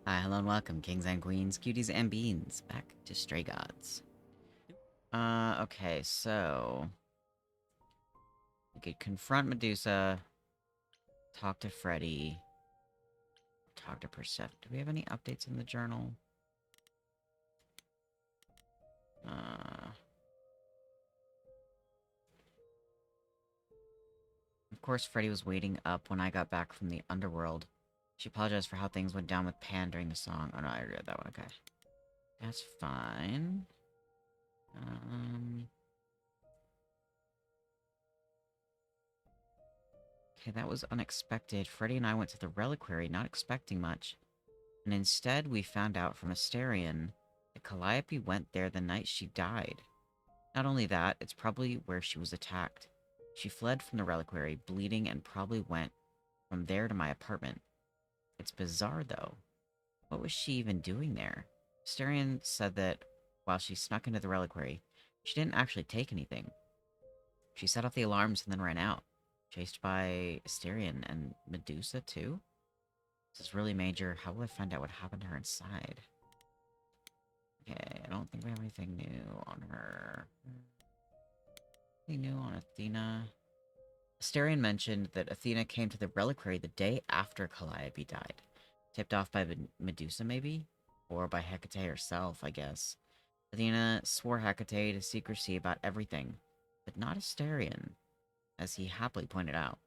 Hi, hello, and welcome, kings and queens, cuties and beans, back to Stray Gods. Okay, so... We could confront Medusa, talk to Freddy, talk to Persephone. Do we have any updates in the journal? Uh... Of course, Freddy was waiting up when I got back from the underworld. She apologized for how things went down with Pan during the song. Oh no, I read that one, okay. That's fine. Um... Okay, that was unexpected. Freddy and I went to the reliquary, not expecting much. And instead we found out from Asterion that Calliope went there the night she died. Not only that, it's probably where she was attacked. She fled from the reliquary, bleeding, and probably went from there to my apartment. It's bizarre, though. What was she even doing there? Asterion said that while she snuck into the reliquary, she didn't actually take anything. She set off the alarms and then ran out, chased by Asterion and Medusa, too? This is really major. How will I find out what happened to her inside? Okay, I don't think we have anything new on her. Anything new on Athena? Asterion mentioned that Athena came to the reliquary the day after Calliope died. Tipped off by Medusa, maybe? Or by Hecate herself, I guess. Athena swore Hecate to secrecy about everything, but not Asterion, as he happily pointed out.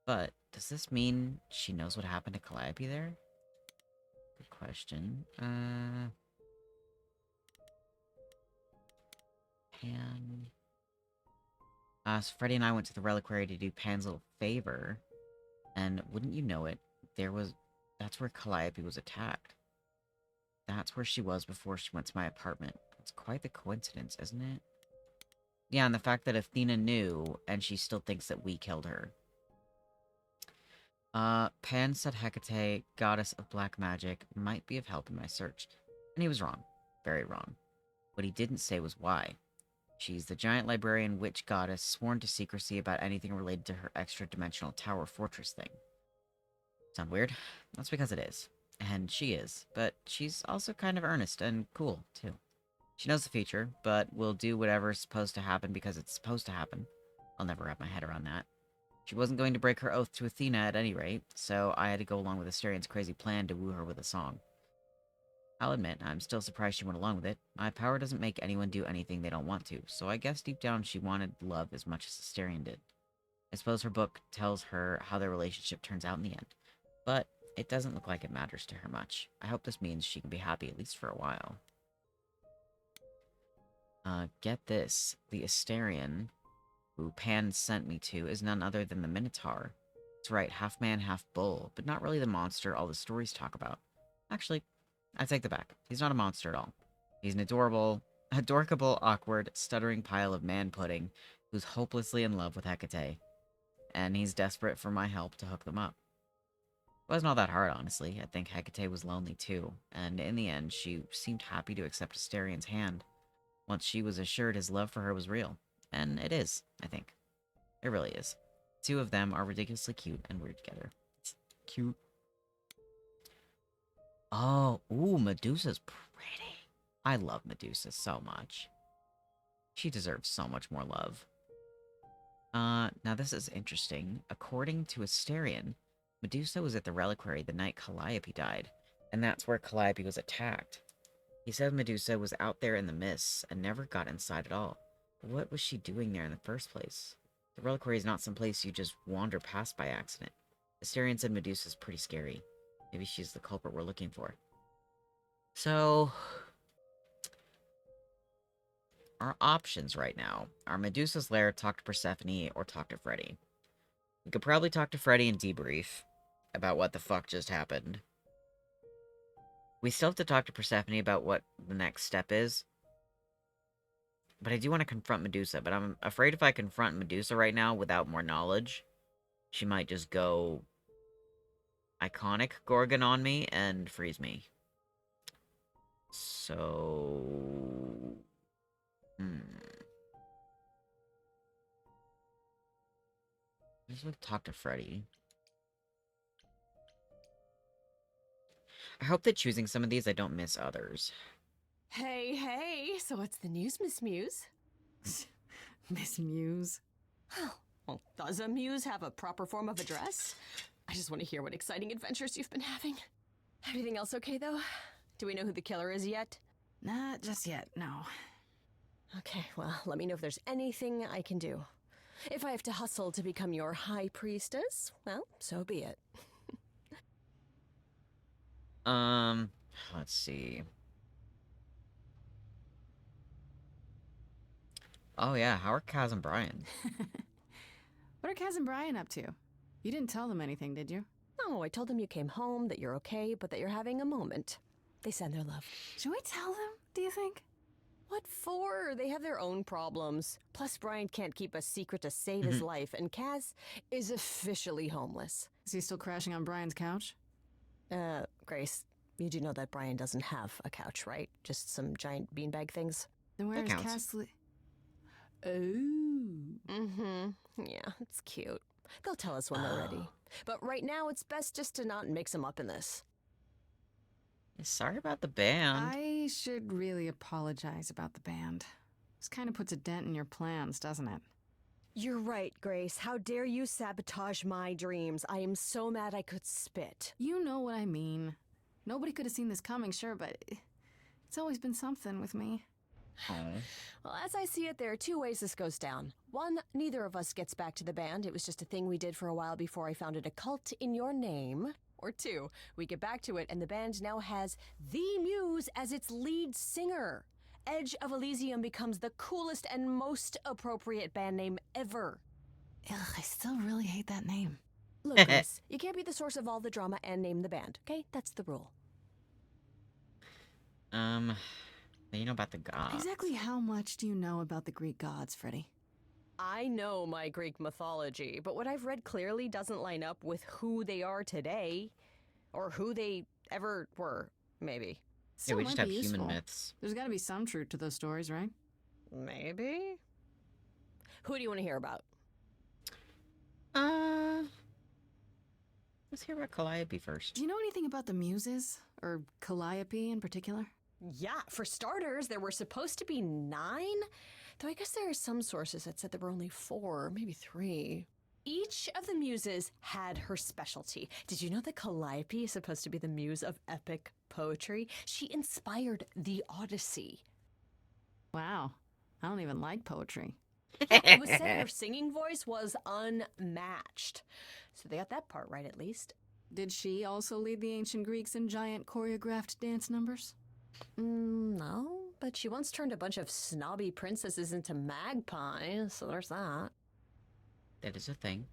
But does this mean she knows what happened to Calliope there? Good question. Pan... So Freddy and I went to the reliquary to do Pan's little favor, and wouldn't you know it, that's where Calliope was attacked. That's where she was before she went to my apartment. It's quite the coincidence, isn't it? Yeah, and the fact that Athena knew, and she still thinks that we killed her. Pan said Hecate, goddess of black magic, might be of help in my search. And he was wrong. Very wrong. What he didn't say was why. She's the giant librarian witch goddess sworn to secrecy about anything related to her extra-dimensional tower fortress thing. Sound weird? That's because it is. And she is. But she's also kind of earnest and cool, too. She knows the future, but will do whatever's supposed to happen because it's supposed to happen. I'll never wrap my head around that. She wasn't going to break her oath to Athena at any rate, so I had to go along with Asterian's crazy plan to woo her with a song. I'll admit, I'm still surprised she went along with it. My power doesn't make anyone do anything they don't want to, so I guess deep down she wanted love as much as Asterion did. I suppose her book tells her how their relationship turns out in the end, but it doesn't look like it matters to her much. I hope this means she can be happy at least for a while. Get this. The Asterion, who Pan sent me to, is none other than the Minotaur. That's right, half man, half bull, but not really the monster all the stories talk about. Actually, I take that back. He's not a monster at all. He's an adorable, awkward, stuttering pile of man pudding who's hopelessly in love with Hecate, and he's desperate for my help to hook them up. It wasn't all that hard, honestly. I think Hecate was lonely too, and in the end, she seemed happy to accept Asterian's hand, once she was assured his love for her was real. And it is, I think. It really is. Two of them are ridiculously cute and weird together. It's cute. Oh, ooh, Medusa's pretty. I love Medusa so much. She deserves so much more love. Now this is interesting. According to Asterion, Medusa was at the reliquary the night Calliope died, and that's where Calliope was attacked. He said Medusa was out there in the mists and never got inside at all. But what was she doing there in the first place? The reliquary is not some place you just wander past by accident. Asterion said Medusa's pretty scary. Maybe she's the culprit we're looking for. So, our options right now are Medusa's lair, talk to Persephone, or talk to Freddy. We could probably talk to Freddy and debrief about what the fuck just happened. We still have to talk to Persephone about what the next step is. But I do want to confront Medusa, but I'm afraid if I confront Medusa right now without more knowledge, she might just go iconic Gorgon on me and freeze me. So... Let's talk to Freddy. I hope that choosing some of these I don't miss others. Hey, so what's the news, Miss Muse? Miss Muse. Well, does a muse have a proper form of address? I just want to hear what exciting adventures you've been having. Everything else okay, though? Do we know who the killer is yet? Not just yet, no. Okay, well, let me know if there's anything I can do. If I have to hustle to become your high priestess, well, so be it. Let's see. Oh yeah, how are Kaz and Brian? What are Kaz and Brian up to? You didn't tell them anything, did you? No, I told them you came home, that you're okay, but that you're having a moment. They send their love. Should we tell them, do you think? What for? They have their own problems. Plus, Brian can't keep a secret to save his life, and Kaz is officially homeless. Is he still crashing on Brian's couch? Grace, you do know that Brian doesn't have a couch, right? Just some giant beanbag things? Then where That is counts. Kaz Oh. Yeah, it's cute. They'll tell us when they're ready. But right now, it's best just to not mix them up in this. Sorry about the band. I should really apologize about the band. This kind of puts a dent in your plans, doesn't it? You're right, Grace. How dare you sabotage my dreams? I am so mad I could spit. You know what I mean. Nobody could have seen this coming, sure, but it's always been something with me. Aw. Well, as I see it, there are two ways this goes down. One, neither of us gets back to the band. It was just a thing we did for a while before I founded a cult in your name. Or two, we get back to it and the band now has the Muse as its lead singer. Edge of Elysium becomes the coolest and most appropriate band name ever. Ugh, I still really hate that name. Look, Grace, you can't be the source of all the drama and name the band, okay? That's the rule. You know about the gods. Exactly how much do you know about the Greek gods, Freddy? I know my Greek mythology, but what I've read clearly doesn't line up with who they are today. Or who they ever were, maybe. Yeah, Still we might just be have human useful. myths. There's gotta be some truth to those stories, right? Maybe? Who do you want to hear about? Let's hear about Calliope first. Do you know anything about the Muses? Or Calliope in particular? Yeah, for starters, there were supposed to be 9. Though I guess there are some sources that said there were only 4, maybe 3. Each of the muses had her specialty. Did you know that Calliope is supposed to be the muse of epic poetry? She inspired the Odyssey. Wow. I don't even like poetry. It was said her singing voice was unmatched. So they got that part right, at least. Did she also lead the ancient Greeks in giant choreographed dance numbers? No, but she once turned a bunch of snobby princesses into magpies, so there's that. That is a thing.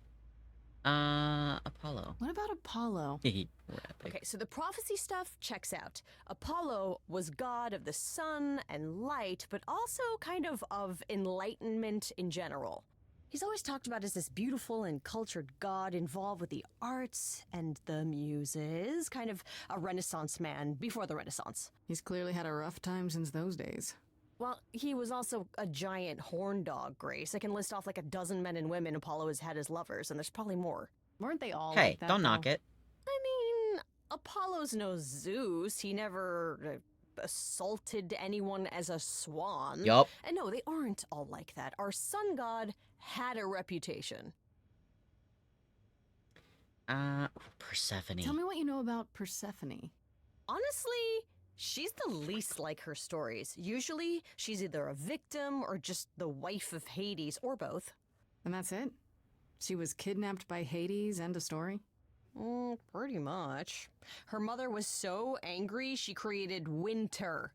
Apollo. What about Apollo? We're epic. Okay, so the prophecy stuff checks out. Apollo was god of the sun and light, but also kind of enlightenment in general. He's always talked about as this beautiful and cultured god involved with the arts and the muses, kind of a Renaissance man before the Renaissance. He's clearly had a rough time since those days. Well, he was also a giant horn dog, Grace. I can list off like a dozen men and women Apollo has had as lovers, and there's probably more. Weren't they all Hey, like that, don't knock though? it. I mean, Apollo's no Zeus. He never assaulted anyone as a swan. Yup. And no, they aren't all like that. Our sun god had a reputation. Persephone. Tell me what you know about Persephone. Honestly, she's the least like her stories. Usually, she's either a victim or just the wife of Hades, or both. And that's it? She was kidnapped by Hades, end of story? Pretty much. Her mother was so angry, she created winter.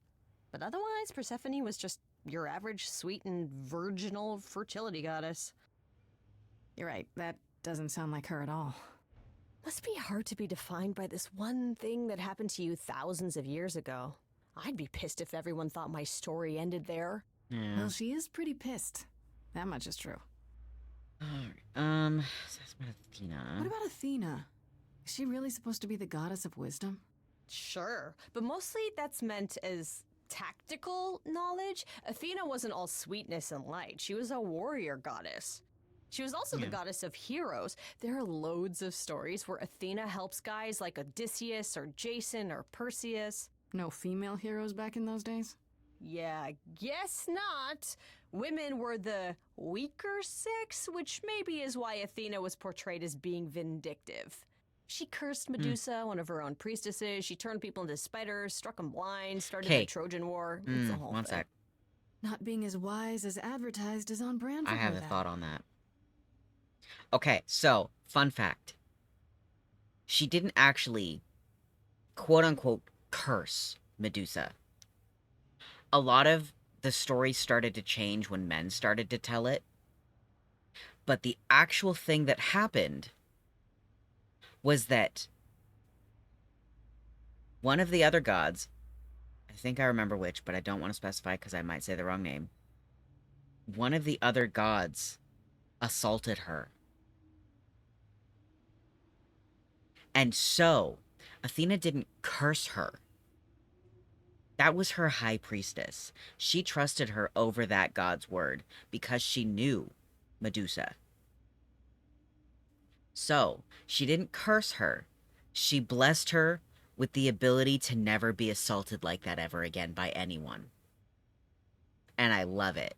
But otherwise, Persephone was just your average sweet and virginal fertility goddess. You're right, that doesn't sound like her at all. Must be hard to be defined by this one thing that happened to you thousands of years ago. I'd be pissed if everyone thought my story ended there. Yeah. Well, she is pretty pissed. That much is true. Alright, so that's about Athena. What about Athena? Is she really supposed to be the goddess of wisdom? Sure, but mostly that's meant as tactical knowledge. Athena wasn't all sweetness and light. She was a warrior goddess. She was also the Yeah. goddess of heroes. There are loads of stories where Athena helps guys like Odysseus or Jason or Perseus. No female heroes back in those days? Yeah, guess not. Women were the weaker sex, which maybe is why Athena was portrayed as being vindictive. She cursed Medusa, one of her own priestesses. She turned people into spiders, struck them blind, started the Okay. Trojan War. It's the whole One thing. sec. Not being as wise as advertised is on brand for I her have a then. thought on that. Okay, so, fun fact. She didn't actually, quote-unquote, curse Medusa. A lot of the story started to change when men started to tell it. But the actual thing that happened was that one of the other gods, I think I remember which, but I don't want to specify because I might say the wrong name. One of the other gods assaulted her. And so, Athena didn't curse her. That was her high priestess. She trusted her over that god's word because she knew Medusa. So, she didn't curse her. She blessed her with the ability to never be assaulted like that ever again by anyone. And I love it.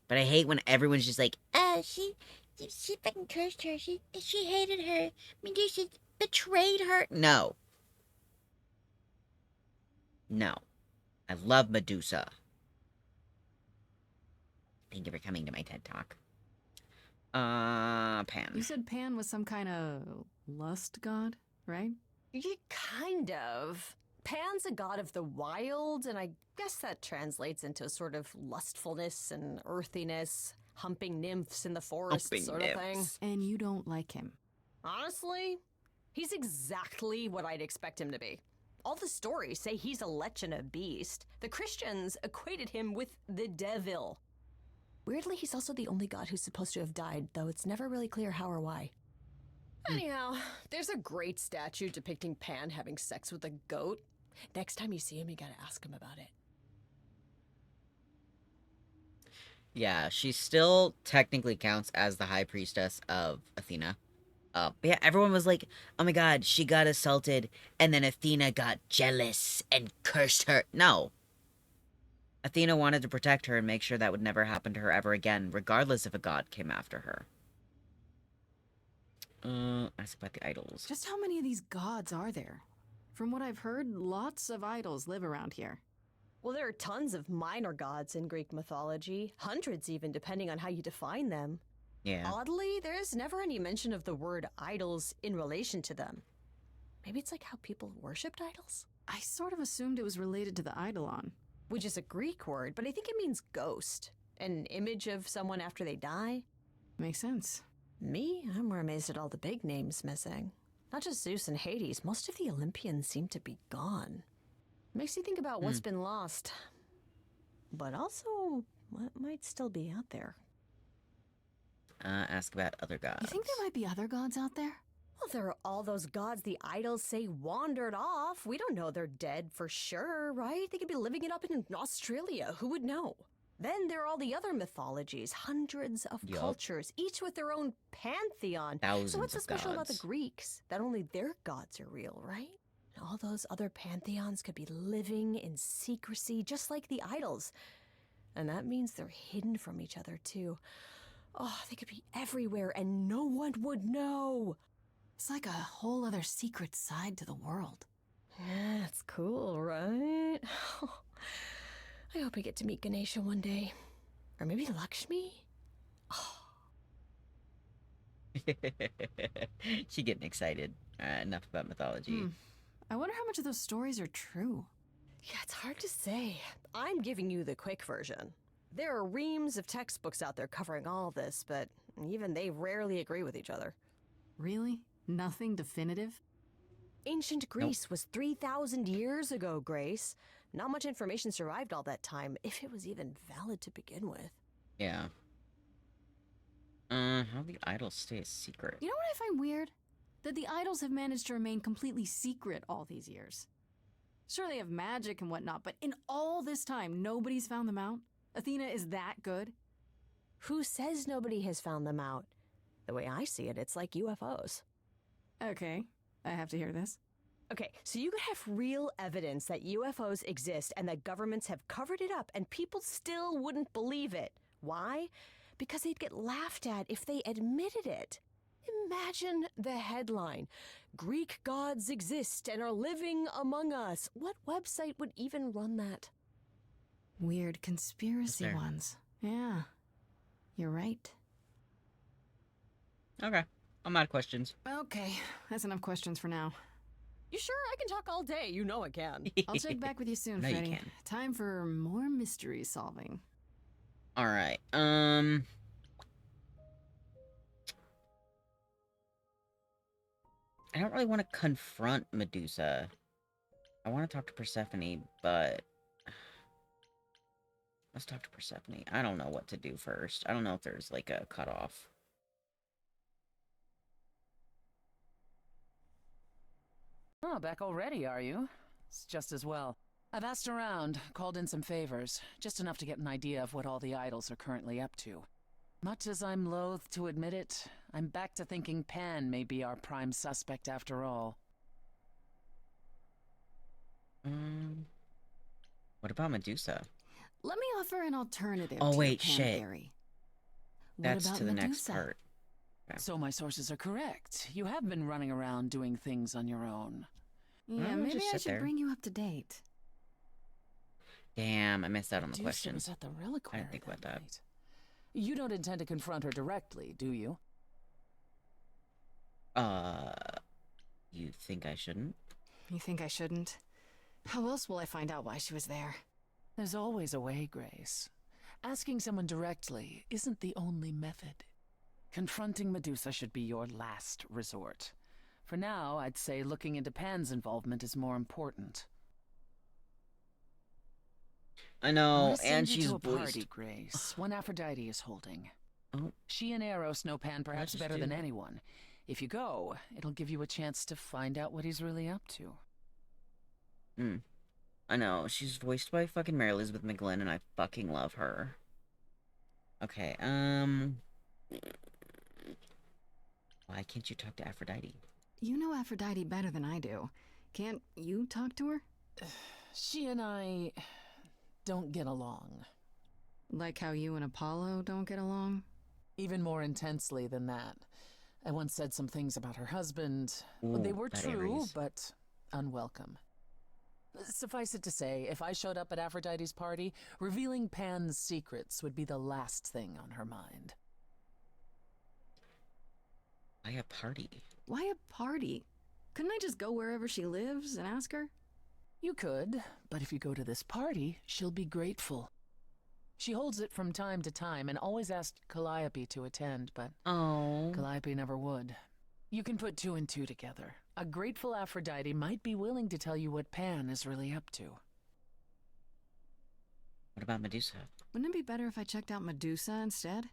But I hate when everyone's just like, she fucking cursed her. She hated her. Medusa betrayed her. No. No. I love Medusa. Thank you for coming to my TED Talk. Pan. You said Pan was some kind of lust god, right? Yeah, kind of. Pan's a god of the wild, and I guess that translates into a sort of lustfulness and earthiness, humping nymphs in the forest Humping sort of thing. nymphs. And you don't like him. Honestly, he's exactly what I'd expect him to be. All the stories say he's a lech and a beast. The Christians equated him with the devil. Weirdly, he's also the only god who's supposed to have died, though it's never really clear how or why. Anyhow, there's a great statue depicting Pan having sex with a goat. Next time you see him, you gotta ask him about it. Yeah, she still technically counts as the high priestess of Athena. But yeah, everyone was like, oh my god, she got assaulted, and then Athena got jealous and cursed her. No. Athena wanted to protect her and make sure that would never happen to her ever again, regardless if a god came after her. Ask about the idols. Just how many of these gods are there? From what I've heard, lots of idols live around here. Well, there are tons of minor gods in Greek mythology, hundreds even, depending on how you define them. Yeah. Oddly, there's never any mention of the word idols in relation to them. Maybe it's like how people worshipped idols? I sort of assumed it was related to the eidolon. Which is a Greek word, but I think it means ghost. An image of someone after they die. Makes sense. Me, I'm more amazed at all the big names missing. Not just Zeus and Hades, most of the Olympians seem to be gone. Makes you think about what's been lost. But also, what might still be out there. Ask about other gods. You think there might be other gods out there? Well, there are all those gods the idols say wandered off. We don't know they're dead for sure, right? They could be living it up in Australia. Who would know? Then there are all the other mythologies, hundreds of Yup. cultures, each with their own pantheon. Thousands So what's so of special about the gods. Greeks? That only their gods are real, right? All those other pantheons could be living in secrecy, just like the idols. And that means they're hidden from each other, too. Oh, they could be everywhere and no one would know. It's like a whole other secret side to the world. Yeah, that's cool, right? I hope I get to meet Ganesha one day. Or maybe Lakshmi? She getting excited. Enough about mythology. I wonder how much of those stories are true. Yeah, it's hard to say. I'm giving you the quick version. There are reams of textbooks out there covering all this, but even they rarely agree with each other. Really? Nothing definitive? Ancient Greece was 3,000 years ago, Grace. Not much information survived all that time, if it was even valid to begin with. Yeah. How the idols stay a secret? You know what I find weird? That the idols have managed to remain completely secret all these years. Sure, they have magic and whatnot, but in all this time, nobody's found them out? Athena is that good? Who says nobody has found them out? The way I see it, it's like UFOs. Okay, I have to hear this. Okay, so you could have real evidence that UFOs exist and that governments have covered it up and people still wouldn't believe it. Why? Because they'd get laughed at if they admitted it. Imagine the headline: Greek gods exist and are living among us. What website would even run that? Weird conspiracy Fair. ones. Yeah, you're right. Okay. I'm out of questions. Okay, that's enough questions for now. You sure? I can talk all day. You know I can. I'll check back with you soon, No, you Freddy. can't. Time for more mystery solving. Alright, I don't really want to confront Medusa. I want to talk to Persephone, but... Let's talk to Persephone. I don't know what to do first. I don't know if there's, like, a cutoff. Oh, back already, are you? It's just as well. I've asked around, called in some favors, just enough to get an idea of what all the idols are currently up to. Much as I'm loath to admit it, I'm back to thinking Pan may be our prime suspect after all. What about Medusa? Let me offer an alternative Oh, to wait, your Pan shit. theory. What That's about to the Medusa? next part. Okay. So my sources are correct. You have been running around doing things on your own. Yeah, I'll maybe just I sit should there. bring you up to date. Damn, I missed out on the Medusa question. was at the reliquary think about that. night. You don't intend to confront her directly, do you? You think I shouldn't? You think I shouldn't? How else will I find out why she was there? There's always a way, Grace. Asking someone directly isn't the only method. Confronting Medusa should be your last resort. For now, I'd say looking into Pan's involvement is more important. I I know, wanna send and you she's to a party, voiced. Grace, one Aphrodite is holding. Oh. She and Eros know Pan perhaps just better do? than anyone. If you go, it'll give you a chance to find out what he's really up to. I know, she's voiced by fucking Mary Elizabeth McGlynn, and I fucking love her. Okay, why can't you talk to Aphrodite? You know Aphrodite better than I do. Can't you talk to her? She and I don't get along. Like how you and Apollo don't get along? Even more intensely than that. I once said some things about her husband. Ooh, They were that true, Ares. but unwelcome. Suffice it to say, if I showed up at Aphrodite's party, revealing Pan's secrets would be the last thing on her mind. Why a party? Why a party? Couldn't I just go wherever she lives and ask her? You could, but if you go to this party, she'll be grateful. She holds it from time to time and always asked Calliope to attend, but Oh. Calliope never would. You can put two and two together. A grateful Aphrodite might be willing to tell you what Pan is really up to. What about Medusa? Wouldn't it be better if I checked out Medusa instead?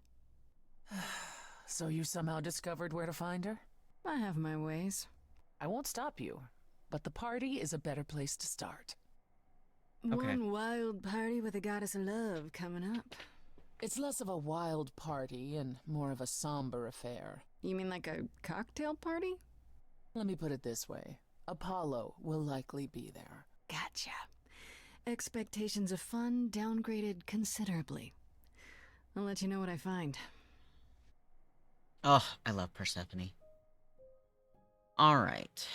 So you somehow discovered where to find her? I have my ways. I won't stop you, but the party is a better place to start. Okay. One wild party with a goddess of love coming up. It's less of a wild party and more of a somber affair. You mean like a cocktail party? Let me put it this way. Apollo will likely be there. Gotcha. Expectations of fun downgraded considerably. I'll let you know what I find. Oh, I love Persephone. Alright.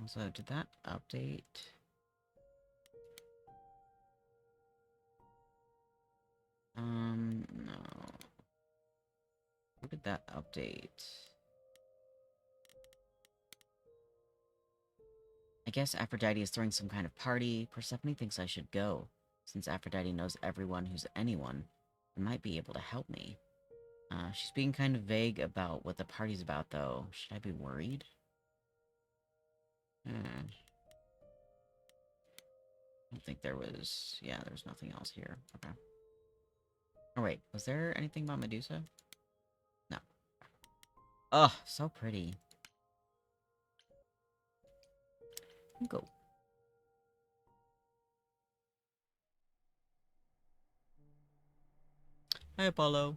Also, did that update? No. What did that update? I guess Aphrodite is throwing some kind of party. Persephone thinks I should go, since Aphrodite knows everyone who's anyone and might be able to help me. She's being kind of vague about what the party's about, though. Should I be worried? I don't think there was... Yeah, there was nothing else here. Okay. Oh, wait. Was there anything about Medusa? No. Oh, so pretty. Go. Hi, Apollo.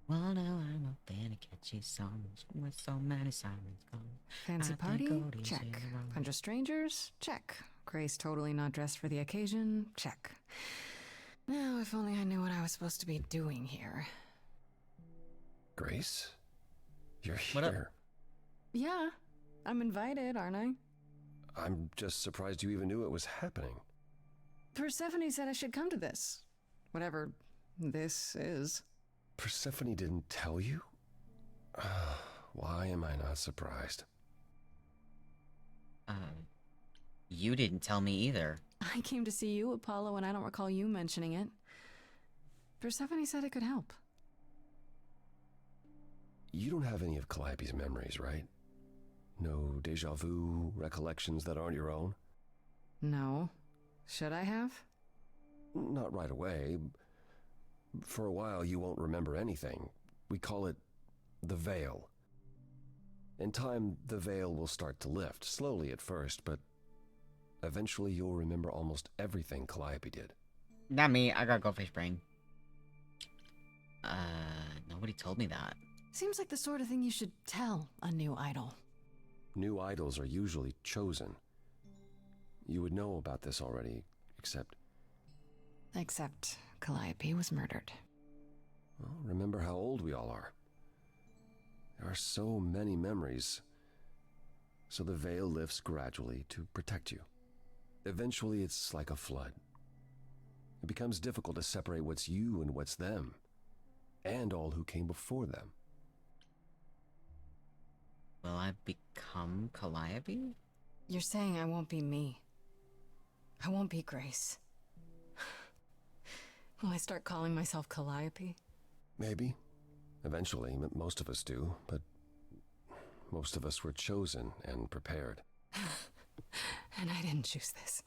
Well, now I'm up there to catch these songs with so many sirens gone. Fancy I party? think Odie's Check. in the wrong. Bunch of strangers? Check. Grace totally not dressed for the occasion? Check. Now, if only I knew what I was supposed to be doing here. Grace? You're What up? here. Yeah, I'm invited, aren't I? I'm just surprised you even knew it was happening. Persephone said I should come to this. Whatever this is. Persephone didn't tell you? Why am I not surprised? You didn't tell me either. I came to see you, Apollo, and I don't recall you mentioning it. Persephone said it could help. You don't have any of Calliope's memories, right? No deja vu, recollections that aren't your own? No. Should I have? Not right away. For a while, you won't remember anything. We call it the veil. In time, the veil will start to lift, slowly at first, but eventually you'll remember almost everything Calliope did. Not me, I got goldfish brain. Nobody told me that. Seems like the sort of thing you should tell a new idol. New idols are usually chosen. You would know about this already, except... Except Calliope was murdered. Well, remember how old we all are. There are so many memories. So the veil lifts gradually to protect you. Eventually, it's like a flood. It becomes difficult to separate what's you and what's them, and all who came before them. Will I become Calliope? You're saying I won't be me. I won't be Grace. Will I start calling myself Calliope? Maybe. Eventually, most of us do, but most of us were chosen and prepared. And I didn't choose this.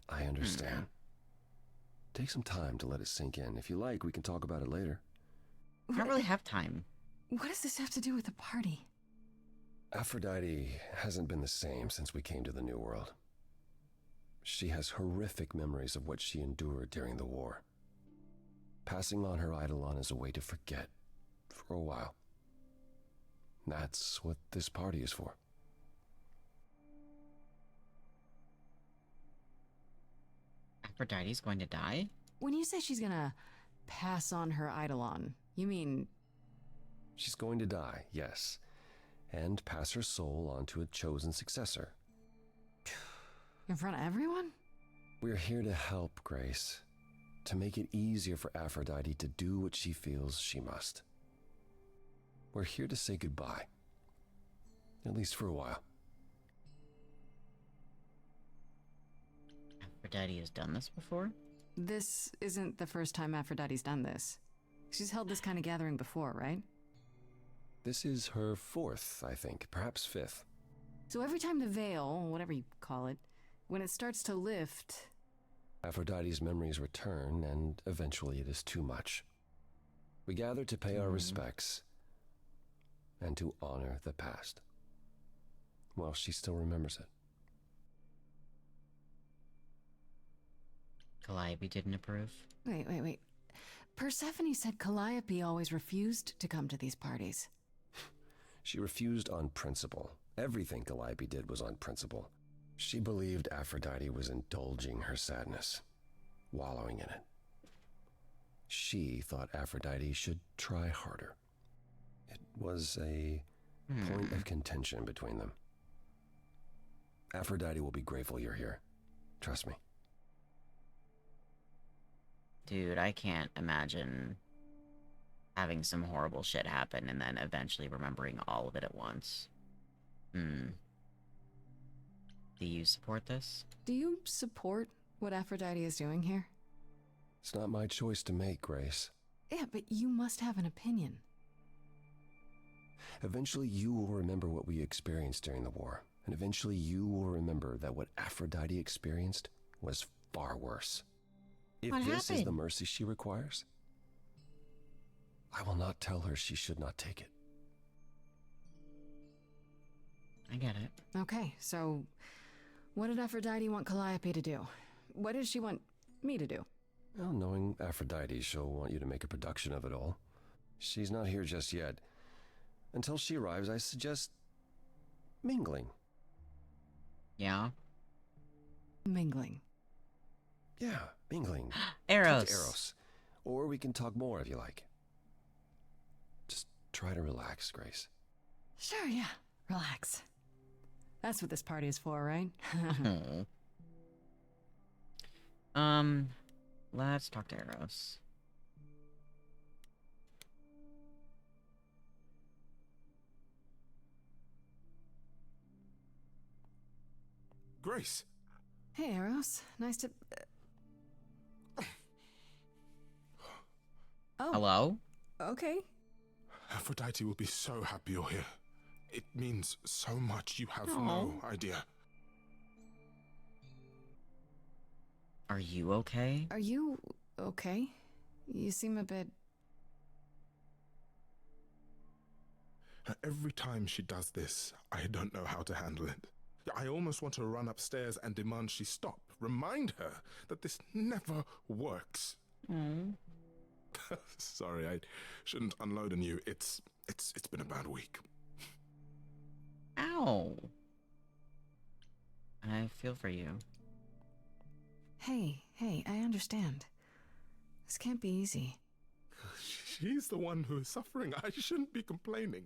I understand. Take some time to let it sink in. If you like, we can talk about it later. I don't really have time. What does this have to do with the party? Aphrodite hasn't been the same since we came to the New World. She has horrific memories of what she endured during the war. Passing on her eidolon is a way to forget, for a while. That's what this party is for. Aphrodite's going to die? When you say she's gonna pass on her eidolon, you mean... She's going to die, yes, and pass her soul on to a chosen successor. in front of everyone? We're here to help, Grace. To make it easier for Aphrodite to do what she feels she must. We're here to say goodbye. At least for a while. Aphrodite has done this before? This isn't the first time Aphrodite's done this. She's held this kind of gathering before, right? This is her fourth, I think, perhaps fifth. So every time the veil, whatever you call it, when it starts to lift... Aphrodite's memories return, and eventually it is too much. We gather to pay our respects and to honor the past. Well, she still remembers it. Calliope didn't approve? Wait. Persephone said Calliope always refused to come to these parties. She refused on principle. Everything Calliope did was on principle. She believed Aphrodite was indulging her sadness, wallowing in it. She thought Aphrodite should try harder. It was a point of contention between them. Aphrodite will be grateful you're here. Trust me. Dude, I can't imagine having some horrible shit happen and then eventually remembering all of it at once. Do you support this? Do you support what Aphrodite is doing here? It's not my choice to make, Grace. Yeah, but you must have an opinion. Eventually you will remember what we experienced during the war. And eventually you will remember that what Aphrodite experienced was far worse. If What this is happened? the mercy she requires, I will not tell her she should not take it. I get it. Okay, so what did Aphrodite want Calliope to do? What did she want me to do? Well, knowing Aphrodite, she'll want you to make a production of it all. She's not here just yet. Until she arrives, I suggest mingling. Yeah? Mingling. Yeah, mingling. Talk Eros. to Eros. Or we can talk more if you like. Just try to relax, Grace. Sure, yeah. Relax. That's what this party is for, right? Let's talk to Eros. Grace, Hey, Eros. Nice to... Oh, Hello? okay. Aphrodite will be so happy you're here. It means so much, you have no idea. Are you okay? Are you okay? You seem a bit... Every time she does this, I don't know how to handle it. I almost want to run upstairs and demand she stop. Remind her that this never works. Sorry, I shouldn't unload on you. It's been a bad week. Ow. I feel for you. Hey, I understand. This can't be easy. She's the one who is suffering. I shouldn't be complaining.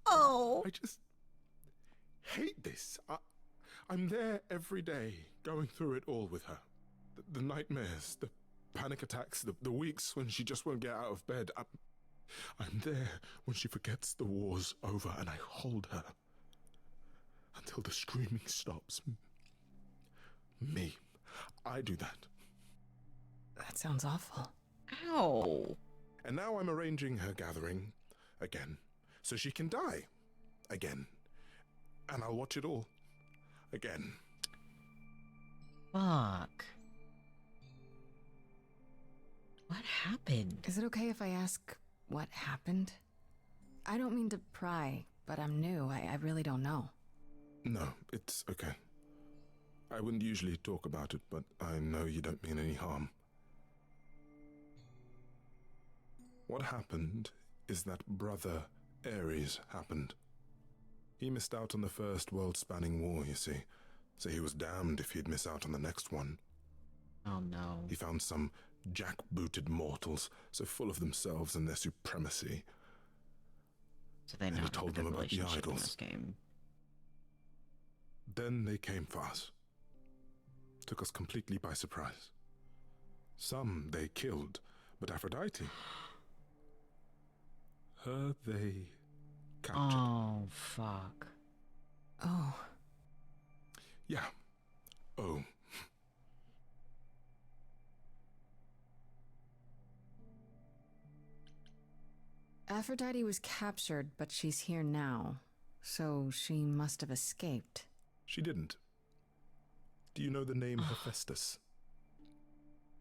Oh. I just hate this. I'm there every day, going through it all with her. The nightmares, the panic attacks, the weeks when she just won't get out of bed. I'm there when she forgets the war's over, and I hold her until the screaming stops. Me. I do that. That sounds awful. Ow. And now I'm arranging her gathering again, so she can die again. And I'll watch it all again. Fuck. What happened? Is it okay if I ask what happened? I don't mean to pry, but I'm new. I really don't know. No, it's okay. I wouldn't usually talk about it, but I know you don't mean any harm. What happened is that Brother Ares happened. He missed out on the first world-spanning war, you see, so he was damned if he'd miss out on the next one. Oh no. He found some jackbooted mortals, so full of themselves and their supremacy. So they And know he have a told good them about the relationship in idols. this game. Then they came for us. Took us completely by surprise. Some they killed, but Aphrodite, her they captured. Oh, fuck. Oh, Yeah. Oh. Aphrodite was captured, but she's here now. So she must have escaped. She didn't. Do you know the name Hephaestus?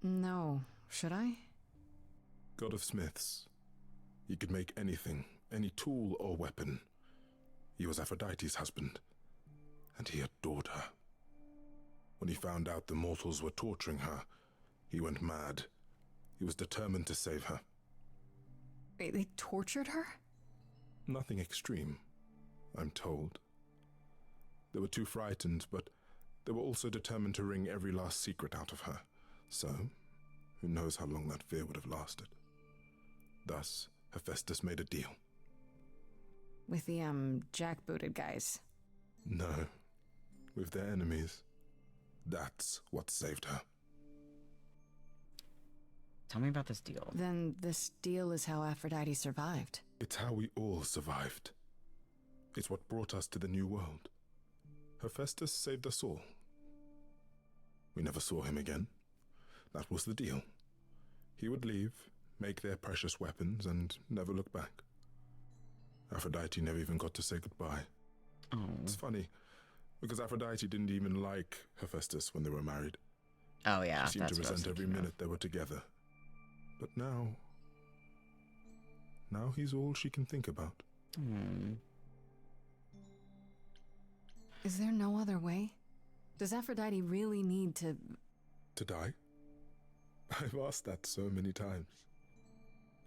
No. Should I? God of smiths. He could make anything, any tool or weapon. He was Aphrodite's husband, and he adored her. When he found out the mortals were torturing her, he went mad. He was determined to save her. Wait, they tortured her? Nothing extreme, I'm told. They were too frightened, but they were also determined to wring every last secret out of her. So, who knows how long that fear would have lasted. Thus, Hephaestus made a deal. With the, jackbooted guys. No, with their enemies. That's what saved her. Tell me about this deal. Then this deal is how Aphrodite survived. It's how we all survived. It's what brought us to the new world. Hephaestus saved us all. We never saw him again. That was the deal. He would leave, make their precious weapons, and never look back. Aphrodite never even got to say goodbye. Oh. It's funny, because Aphrodite didn't even like Hephaestus when they were married. Oh yeah, She seemed that's to what I was resent every thinking of. minute they were together. But now he's all she can think about. Hmm. Is there no other way? Does Aphrodite really need to... To die? I've asked that so many times.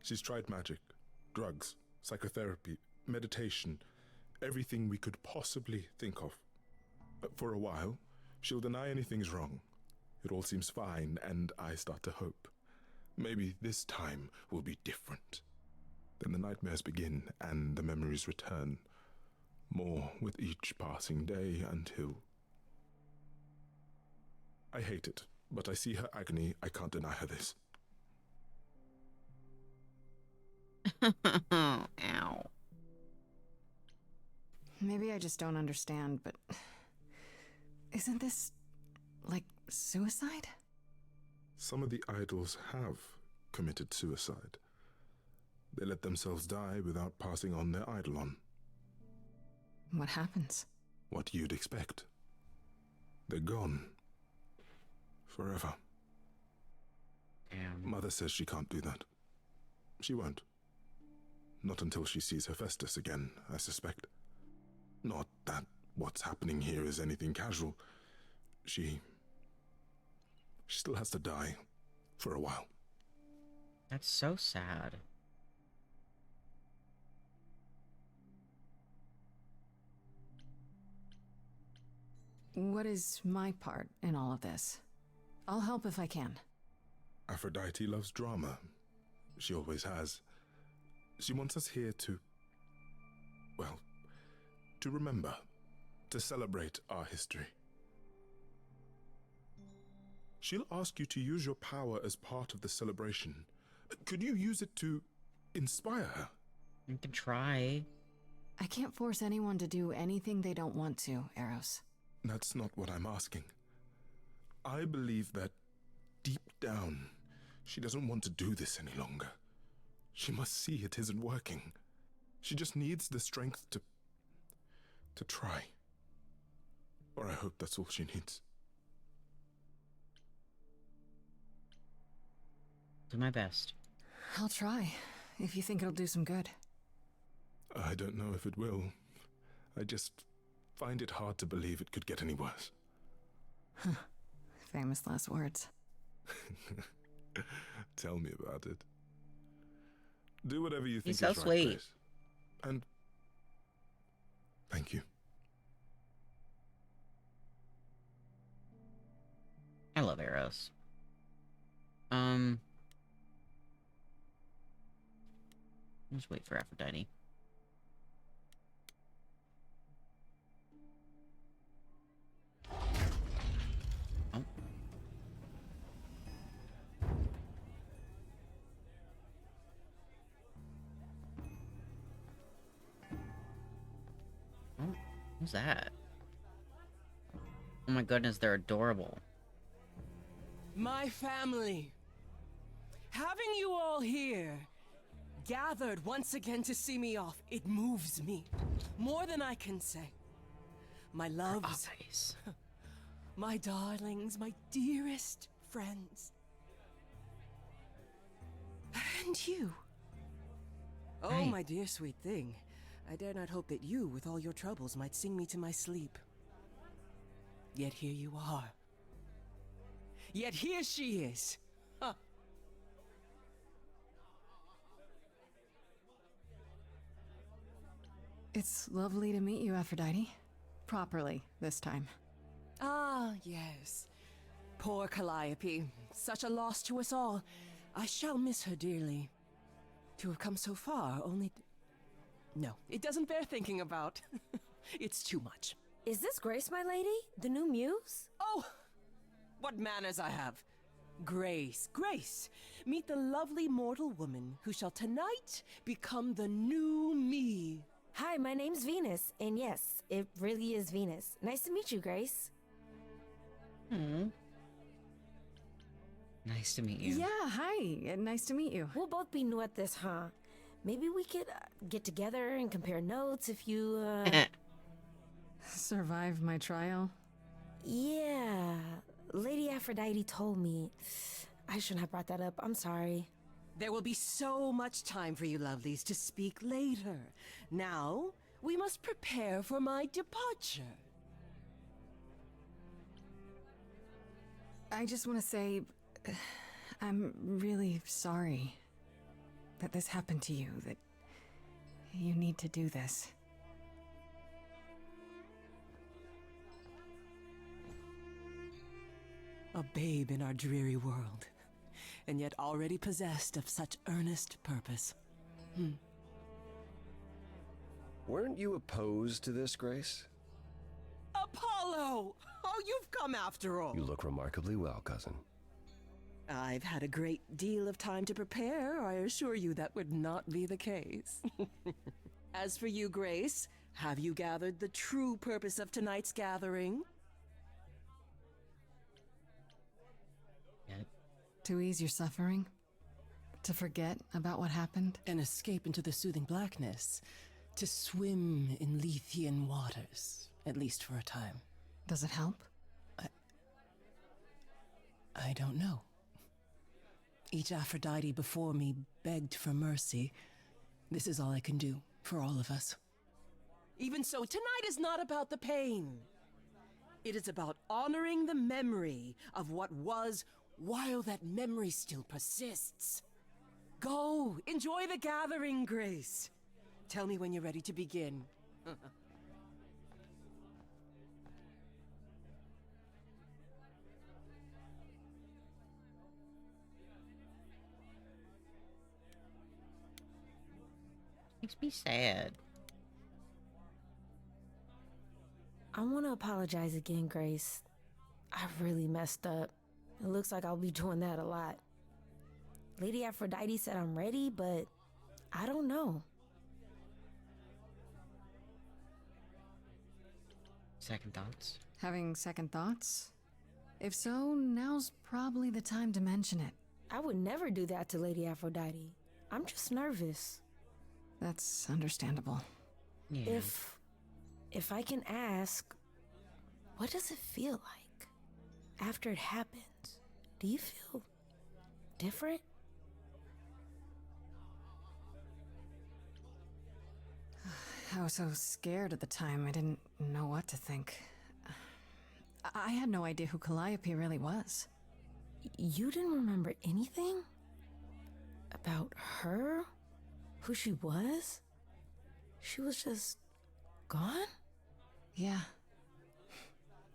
She's tried magic, drugs, psychotherapy, meditation, everything we could possibly think of. For a while, she'll deny anything's wrong. It all seems fine, and I start to hope. Maybe this time will be different. Then the nightmares begin, and the memories return. More with each passing day until... I hate it, but I see her agony. I can't deny her this. Ow. Maybe I just don't understand, but isn't this like suicide? Some of the idols have committed suicide. They let themselves die without passing on their eidolon. What happens? What you'd expect. They're gone. Forever. Damn. Mother says she can't do that. She won't. Not until she sees Hephaestus again, I suspect. Not that what's happening here is anything casual. She still has to die. For a while. That's so sad. What is my part in all of this? I'll help if I can. Aphrodite loves drama. She always has. She wants us here to... well, to remember. To celebrate our history. She'll ask you to use your power as part of the celebration. Could you use it to inspire her? You can try. I can't force anyone to do anything they don't want to, Eros. That's not what I'm asking. I believe that deep down, she doesn't want to do this any longer. She must see it isn't working. She just needs the strength to try. Or I hope that's all she needs. Do my best. I'll try, if you think it'll do some good. I don't know if it will. I just find it hard to believe it could get any worse. Famous last words. Tell me about it. Do whatever you think He's is so right, sweet. Grace. And thank you. I love Eros. Just wait for Aphrodite. Oh. Oh, who's that? Oh my goodness, they're adorable. My family. Having you all here, gathered once again to see me off, it moves me. More than I can say. My loves, Eyes. my darlings, my dearest friends. And you. Oh, Right. my dear sweet thing. I dare not hope that you, with all your troubles, might sing me to my sleep. Yet here you are. Yet here she is. Huh. It's lovely to meet you, Aphrodite. Properly, this time. Ah, yes. Poor Calliope. Such a loss to us all. I shall miss her dearly. To have come so far, only... No, it doesn't bear thinking about. It's too much. Is this Grace, my lady? The new muse? Oh! What manners I have. Grace, Grace. Meet the lovely mortal woman who shall tonight become the new me. Hi, my name's Venus, and yes, it really is Venus. Nice to meet you, Grace. Hmm. Nice to meet you. Yeah, hi. Nice to meet you. We'll both be new at this, huh? Maybe we could get together and compare notes if you, Survive my trial? Yeah. Lady Aphrodite told me. I shouldn't have brought that up. I'm sorry. There will be so much time for you lovelies to speak later. Now, we must prepare for my departure. I just want to say, I'm really sorry that this happened to you, that you need to do this. A babe in our dreary world, and yet already possessed of such earnest purpose. Weren't you opposed to this, Grace? Apollo! Oh, you've come after all. You look remarkably well, cousin. I've had a great deal of time to prepare. I assure you that would not be the case. As for you, Grace, have you gathered the true purpose of tonight's gathering? Yep. To ease your suffering? To forget about what happened? An escape into the soothing blackness. To swim in Lethean waters, at least for a time. Does it help? I don't know. Each Aphrodite before me begged for mercy. This is all I can do for all of us. Even so, tonight is not about the pain. It is about honoring the memory of what was while that memory still persists. Go, enjoy the gathering, Grace. Tell me when you're ready to begin. Makes me sad. I want to apologize again, Grace. I really messed up. It looks like I'll be doing that a lot. Lady Aphrodite said I'm ready, but I don't know. Second thoughts? Having second thoughts? If so, now's probably the time to mention it. I would never do that to Lady Aphrodite. I'm just nervous. That's understandable. Yeah. If I can ask, what does it feel like after it happens? Do you feel different? I was so scared at the time, I didn't know what to think. I had no idea who Calliope really was. You didn't remember anything? About her? Who she was? She was just gone? Yeah.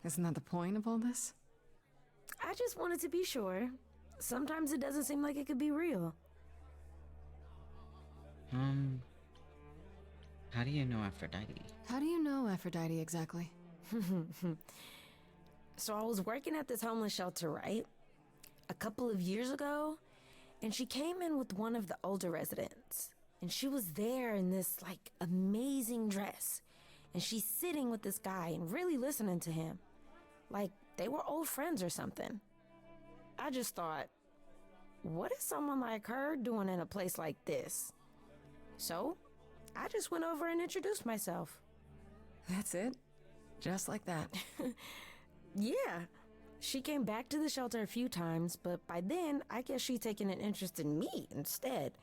Isn't that the point of all this? I just wanted to be sure. Sometimes it doesn't seem like it could be real. How do you know Aphrodite? How do you know Aphrodite exactly? So I was working at this homeless shelter, right? A couple of years ago, and she came in with one of the older residents. And she was there in this, like, amazing dress. And she's sitting with this guy and really listening to him. Like, they were old friends or something. I just thought, what is someone like her doing in a place like this? So, I just went over and introduced myself. That's it? Just like that. Yeah. She came back to the shelter a few times, but by then, I guess she'd taken an interest in me instead.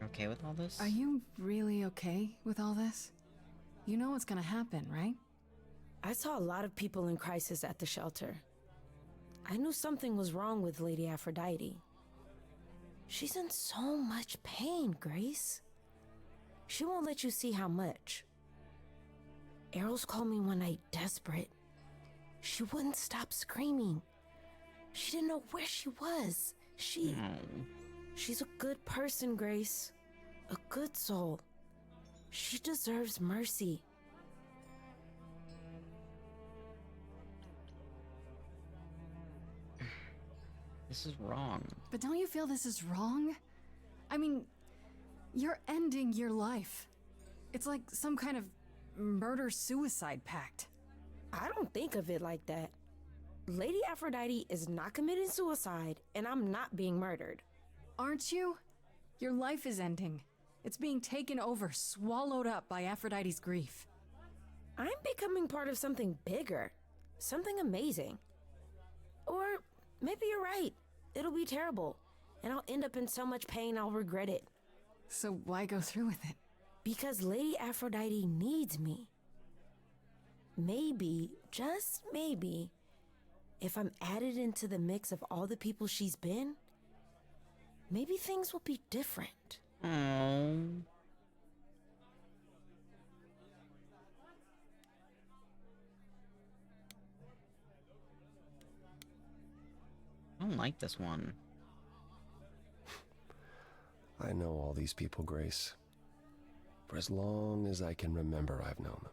Okay with all this? Are you really okay with all this? You know what's gonna happen, right? I saw a lot of people in crisis at the shelter. I knew something was wrong with Lady Aphrodite. She's in so much pain, Grace. She won't let you see how much. Eros called me one night desperate. She wouldn't stop screaming. She didn't know where she was. She's a good person, Grace. A good soul. She deserves mercy. This is wrong. But don't you feel this is wrong? I mean, you're ending your life. It's like some kind of murder-suicide pact. I don't think of it like that. Lady Aphrodite is not committing suicide, and I'm not being murdered. Aren't you? Your life is ending. It's being taken over, swallowed up by Aphrodite's grief. I'm becoming part of something bigger. Something amazing. Or maybe you're right. It'll be terrible, and I'll end up in so much pain I'll regret it. So why go through with it? Because Lady Aphrodite needs me. Maybe, just maybe, if I'm added into the mix of all the people she's been, maybe things will be different. Oh. I don't like this one. I know all these people, Grace. For as long as I can remember, I've known them.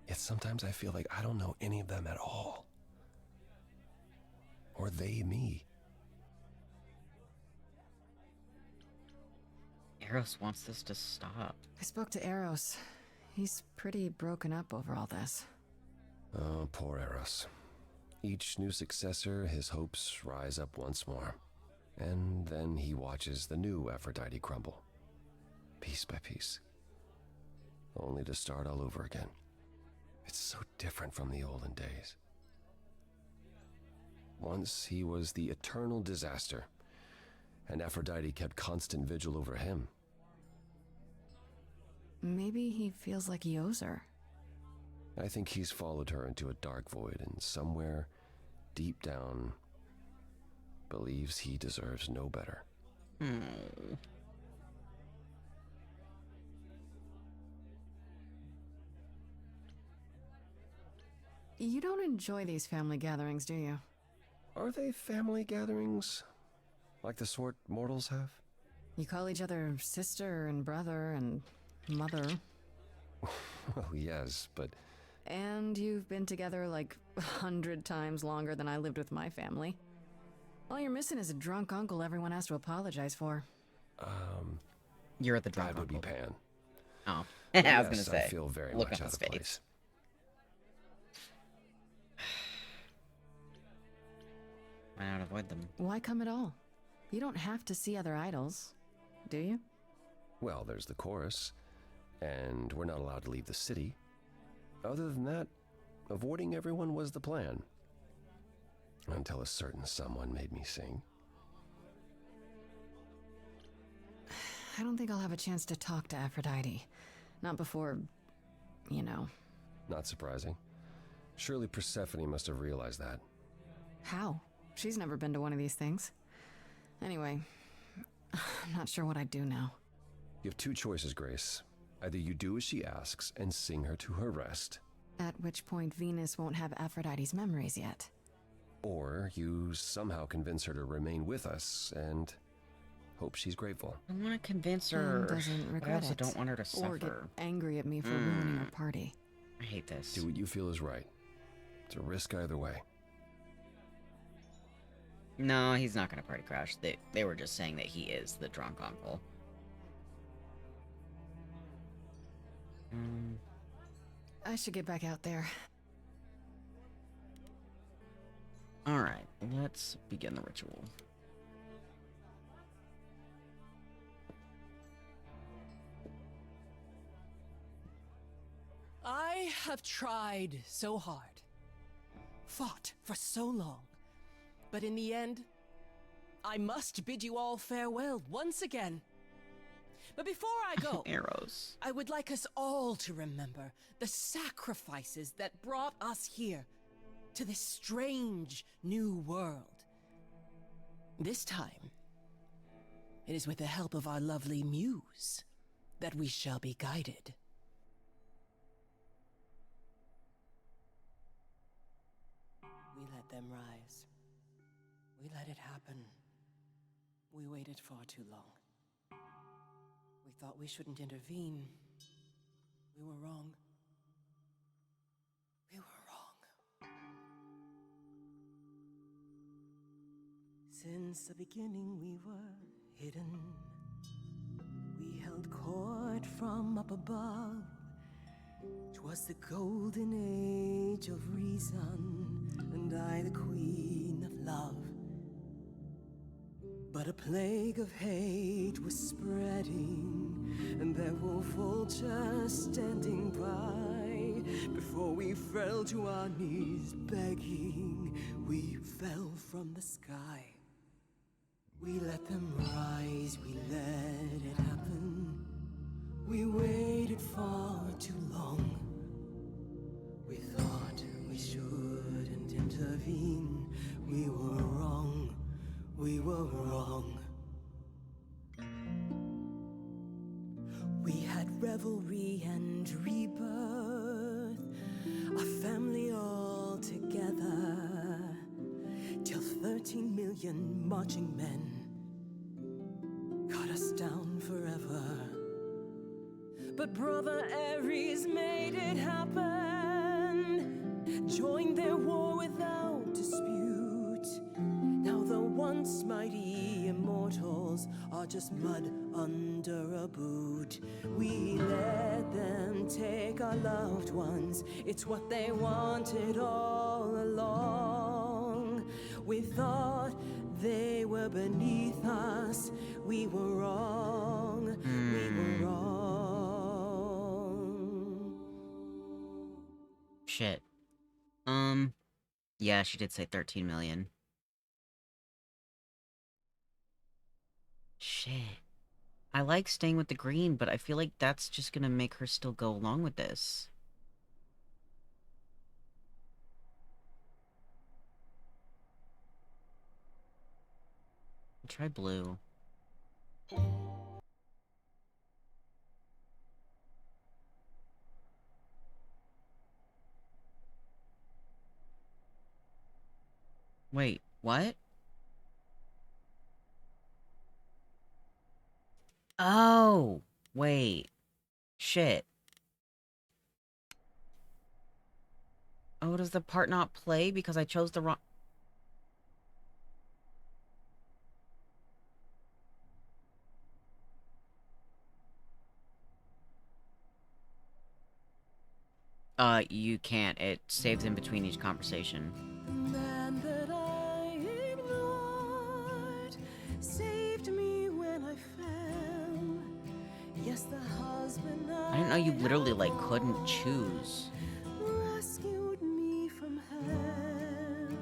Yet sometimes I feel like I don't know any of them at all. Or they me. Eros wants this to stop. I spoke to Eros. He's pretty broken up over all this. Oh, poor Eros. Each new successor, his hopes rise up once more. And then he watches the new Aphrodite crumble. Piece by piece. Only to start all over again. It's so different from the olden days. Once he was the eternal disaster, and Aphrodite kept constant vigil over him. Maybe he feels like he owes her. I think he's followed her into a dark void, and somewhere, deep down, believes he deserves no better. You don't enjoy these family gatherings, do you? Are they family gatherings? Like the sort mortals have? You call each other sister and brother and mother. Well, yes, but... And you've been together like 100 times longer than I lived with my family. All you're missing is a drunk uncle everyone has to apologize for. You're the drunk That would be uncle. Pan. Oh. But I was yes, gonna say. I feel very Look much on out his of face. place. Why not avoid them? Why come at all? You don't have to see other idols, do you? Well, there's the chorus, and we're not allowed to leave the city. Other than that, avoiding everyone was the plan. Until a certain someone made me sing. I don't think I'll have a chance to talk to Aphrodite. Not before, you know. Not surprising. Surely Persephone must have realized that. How? She's never been to one of these things. Anyway, I'm not sure what I'd do now. You have two choices, Grace. Either you do as she asks and sing her to her rest, At which point Venus won't have Aphrodite's memories yet. or you somehow convince her to remain with us and hope she's grateful. I want to convince her. And doesn't but I regret also it. don't want her to Or get suffer. angry at me for ruining our party. I hate this. Do what you feel is right. It's a risk either way. No, he's not gonna party crash. They were just saying that he is the drunk uncle. I should get back out there. Alright, let's begin the ritual. I have tried so hard, fought for so long, but in the end, I must bid you all farewell once again. But before I go, Arrows. I would like us all to remember the sacrifices that brought us here, to this strange new world. This time, it is with the help of our lovely Muse that we shall be guided. We let them rise. We let it happen. We waited far too long. We thought we shouldn't intervene. We were wrong. We were wrong. Since the beginning we were hidden. We held court from up above. 'Twas the golden age of reason, and I the queen of love. But a plague of hate was spreading, and there were vultures standing by. Before we fell to our knees begging, we fell from the sky. We let them rise, we let it happen. We waited far too long. We thought we shouldn't intervene. We were wrong. We were wrong. We had revelry and rebirth, a family all together, till 13 million marching men cut us down forever. But Brother Ares made it happen, joined their war without dispute. Now the once mighty immortals are just mud under a boot. We let them take our loved ones, it's what they wanted all along. We thought they were beneath us, we were wrong, we were wrong. Shit. Yeah, she did say 13 million. Shit. I like staying with the green, but I feel like that's just gonna make her still go along with this. I'll try blue. Wait, what? Oh! Wait. Shit. Oh, does the part not play because I chose the wrong... You can't. It saves in between each conversation. The man that I ignored saved me when I fell. Yes, the husband I didn't know you literally, like, couldn't choose. rescued me from hell.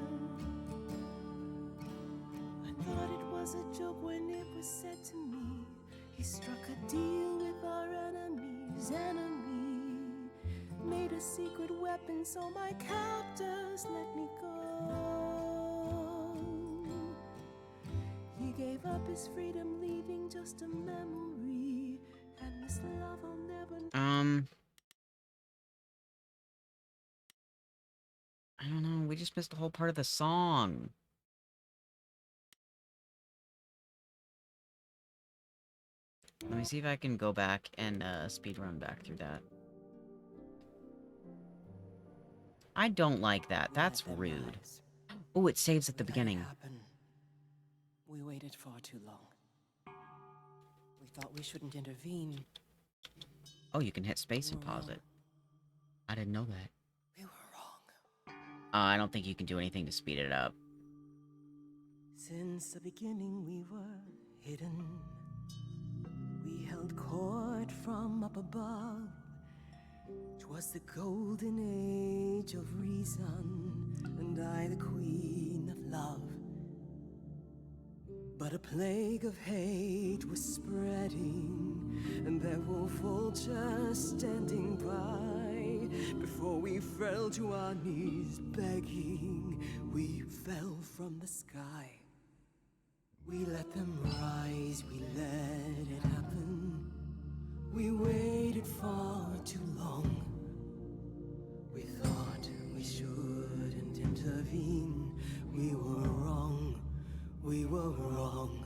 I thought it was a joke when it was said to me. He struck a deal with our enemy's enemy. Made a secret weapon so my captors let me go. He gave up his freedom, leaving just a memory. And this love I'll never... I don't know, we just missed a whole part of the song. Let me see if I can go back and, speedrun back through that. I don't like that. That's rude. Oh, it saves at the beginning. We waited far too long. We thought we shouldn't intervene. Oh, you can hit space and pause it. I didn't know that. We were wrong. I don't think you can do anything to speed it up. Since the beginning we were hidden. We held court from up above. 'Twas the golden age of reason, and I the queen of love. But a plague of hate was spreading, and there were vultures standing by. Before we fell to our knees begging, we fell from the sky. We let them rise, we let it happen. We waited far too long. We thought we shouldn't intervene. We were wrong, we were wrong.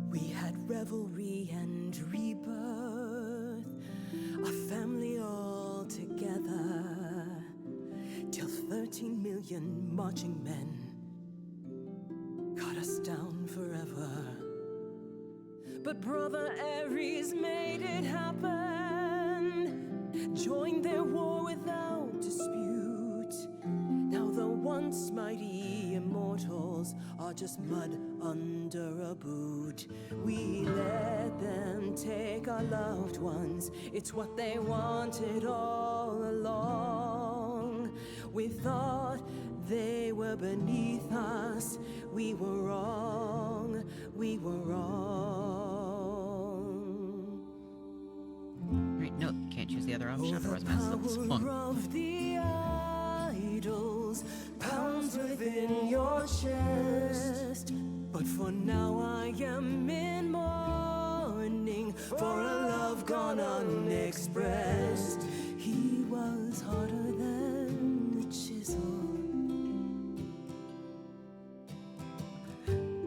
We had revelry and rebirth, a family all together, till 13 million marching men cut us down forever. But Brother Ares made it happen, joined their war without dispute. Now the once mighty immortals are just mud under a boot. We let them take our loved ones, it's what they wanted all along. We thought they were beneath us, we were wrong, we were wrong. Right, no, you can't choose the other option, otherwise it messes up the song. Of the needles pounds within your chest. But for now I am in mourning for a love gone unexpressed. He was harder than a chisel.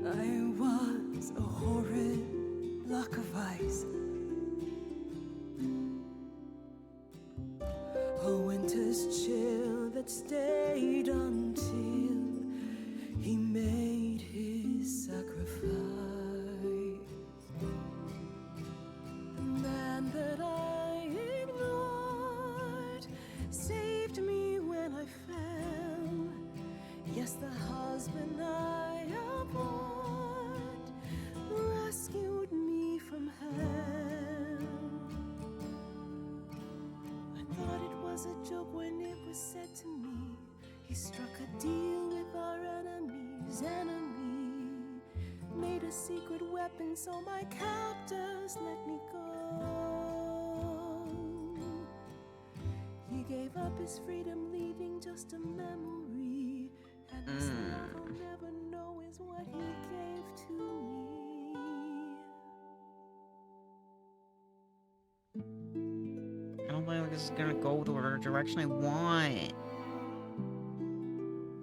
I was a horrid block of ice. A winter's chill that stayed until he made his sacrifice. The man that I ignored saved me when I fell. Yes, the husband I abhorred rescued me from hell. I thought it was a joke when it was said to me. He struck a deal with our enemy's enemy, made a secret weapon so my captors let me go. He gave up his freedom, leaving just a memory. And this love I'll never know is what he gave to me. I don't think this is gonna go the direction I want.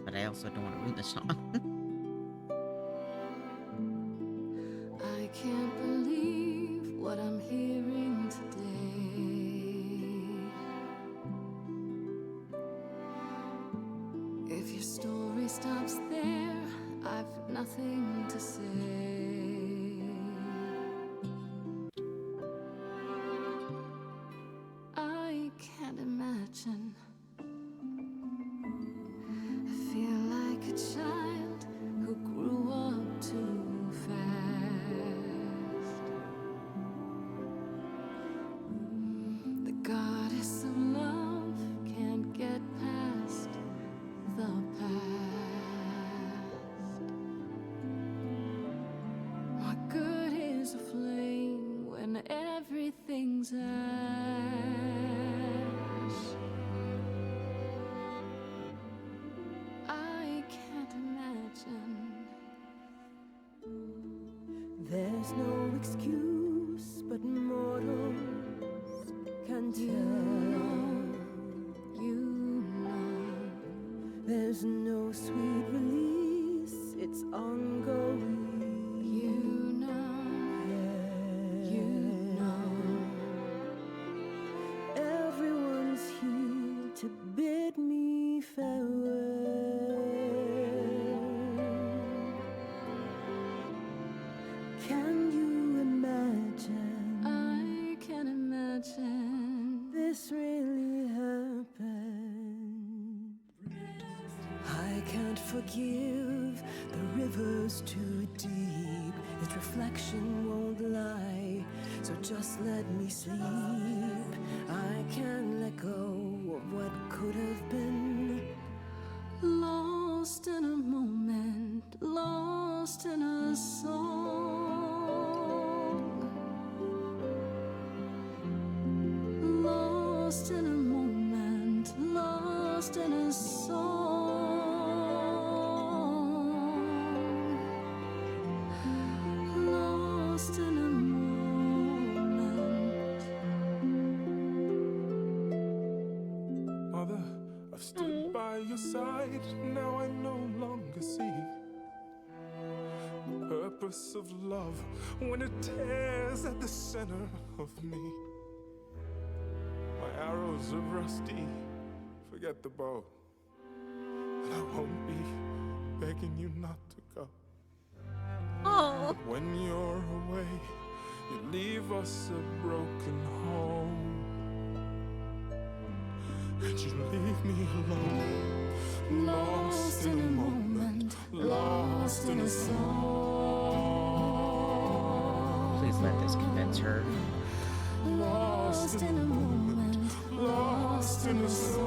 But I also don't want to ruin the song. I can't believe what I'm hearing today. If your story stops there, I've nothing to say. I can't imagine. I feel like a child who grew up too fast. The goddess of love can't get past the past. What good is a flame when everything's ash? I can't imagine. There's no excuse, but mortals can tell. You know. There's no sweet release, it's ongoing. You know. You know. Everyone's here to bid me farewell. Can you imagine I can imagine. this really happened? I can't forgive, the river's too deep. Its reflection won't lie, so just let me sleep. I can't let go of what could have been. Lost in a moment, lost in a song. Lost in a moment, lost in a song. Lost in a moment. Mother, I've stood by your side, now I no longer see the purpose of love when it tears at the center of me. My arrows are rusty, forget the bow, and I won't be begging you not to go. Oh. When you're away, you leave us a broken home. And you leave me alone, lost in a moment, lost in a song. Please let this convince her. Lost in a moment, lost in a song.